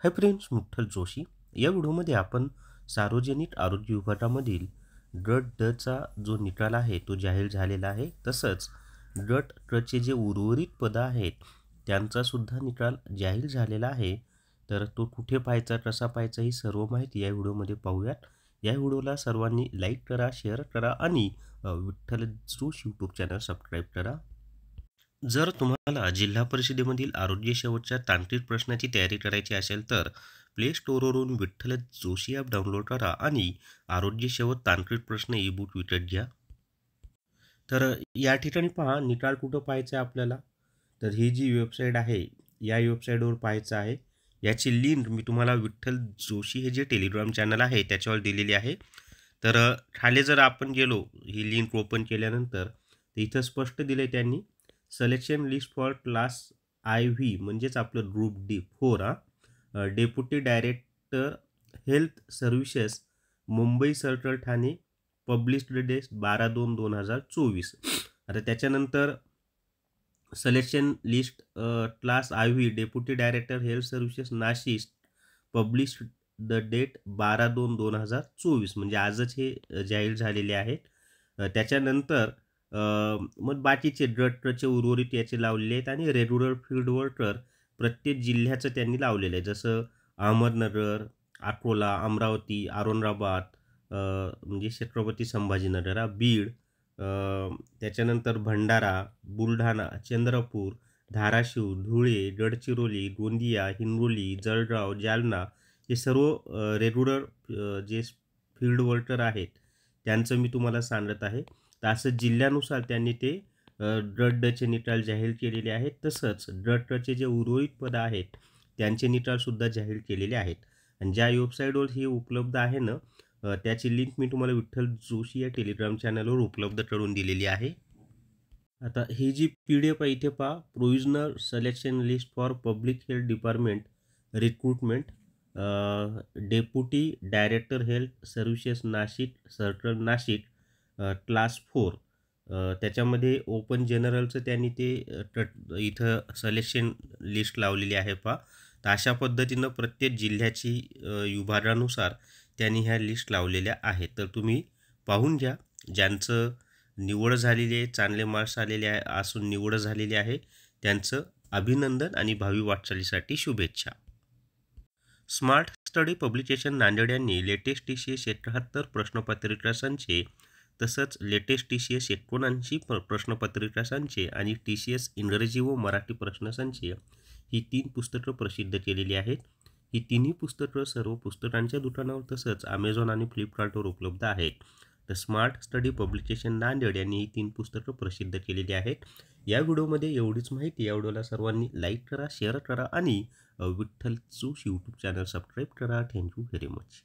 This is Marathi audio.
Hi friends, मुठ्ठल Joshi. या व्हिडिओमध्ये आपण सार्वजनिक आरोग्य विभागामधील गट डचा जो निकाल आहे तो जाहीर झालेला आहे. तसंच गट चे जे उर्वरित पदं आहेत त्यांचा सुद्धा निकाल जाहीर झालेला आहे. तर तो कुठे पाहायचा, कसा पाहायचा, ही सर्व माहिती या व्हिडिओमध्ये पाहूयात. या व्हिडिओला सर्वांनी लाईक करा, शेअर करा आणि Vitthal Joshi YouTube channel subscribe करा. जर तुम्हाला जिल्हा परिषदेमधील आरोग्य सेवेच्या तांत्रिक प्रश्नाची तयारी करायची असेल तर प्ले स्टोअरवरून विठ्ठल जोशी ॲप डाउनलोड करा आणि आरोग्य सेवा तांत्रिक प्रश्न ई बुक विकत घ्या. तर या ठिकाणी पहा, निकाल कुठं पाहायचा आहे आपल्याला. तर ही जी वेबसाईट आहे या वेबसाईटवर पाहायचं आहे. याची लिंक मी तुम्हाला विठ्ठल जोशी हे जे टेलिग्राम चॅनल आहे त्याच्यावर दिलेली आहे. तर खाली जर आपण गेलो, ही लिंक ओपन केल्यानंतर तर इथं स्पष्ट दिलं आहे त्यांनी, selection list for class IV म्हणजेच आपलं group D4 deputy director health services Mumbai circle Thane, published date 12/2/2024. आता त्याच्यानंतर selection list class IV deputy director health services Nashik, published the date 12/2/2024 म्हणजे आजच हे जाहीर झालेले आहेत. त्याच्यानंतर मग बाकीचे गटचे उर्वरित याचे लावलेले आहेत आणि रेग्युलर फील्ड वर्कर प्रत्येक जिल्ह्याचं त्यांनी लावलेलं आहे. जसं अहमदनगर, अकोला, अमरावती, औरंगाबाद, म्हणजे छत्रपती संभाजीनगर, बीड, त्याच्यानंतर भंडारा, बुलढाणा, चंद्रपूर, धाराशिव, धुळे, गडचिरोली, गोंदिया, हिंगोली, जळगाव, जालना हे सर्व रेग्युलर जे फील्ड वर्कर आहेत त्यांचं मी तुम्हाला सांगत आहे. तर असं जिल्ह्यानुसार त्यांनी ते गटचे निकाल जाहीर केलेले आहेत. तसंच गटचे जे उर्वरित पदं आहेत त्यांचे निकालसुद्धा जाहीर केलेले आहेत. आणि ज्या वेबसाईटवर हे उपलब्ध आहे ना, त्याची लिंक मी तुम्हाला विठ्ठल जोशी या टेलिग्राम चॅनलवर उपलब्ध करून दिलेली आहे. आता ही जी PDF आहे इथे पहा, provisional selection list for public health department recruitment, deputy director health services Nashik circle Nashik, class 4. त्याच्यामध्ये ओपन जनरलचं त्यांनी ते इथं सिलेक्शन लिस्ट लावलेली आहे पहा. तर अशा पद्धतीनं प्रत्येक जिल्ह्याची विभागानुसार त्यांनी ह्या लिस्ट लावलेल्या आहेत. तर तुम्ही पाहून घ्या. ज्यांचं निवड झालेली आहे, चांगले मार्क्स आलेले आहे असून निवड झालेली आहे, त्यांचं अभिनंदन आणि भावी वाटचालीसाठी शुभेच्छा. स्मार्ट स्टडी पब्लिकेशन नांदेड यांनी लेटेस्ट TCS 71 प्रश्नपत्रिका संचे, तसंच लेटेस्ट TCS 79 प्रश्नपत्रिका संचे आणि TCS इंग्रजी व मराठी प्रश्नसंचे ही 3 पुस्तकं प्रसिद्ध केलेली आहेत. ही तिन्ही पुस्तकं सर्व पुस्तकांच्या दुकानावर तसंच Amazon आणि फ्लिपकार्टवर उपलब्ध आहेत. तर स्मार्ट स्टडी पब्लिकेशन नांदेड यांनी ही 3 पुस्तकं प्रसिद्ध केलेली आहेत. या व्हिडिओमध्ये एवढीच माहिती. या व्हिडिओला सर्वांनी लाईक करा, शेअर करा आणि Vitthal Joshi YouTube channel subscribe करा. Thank you very much.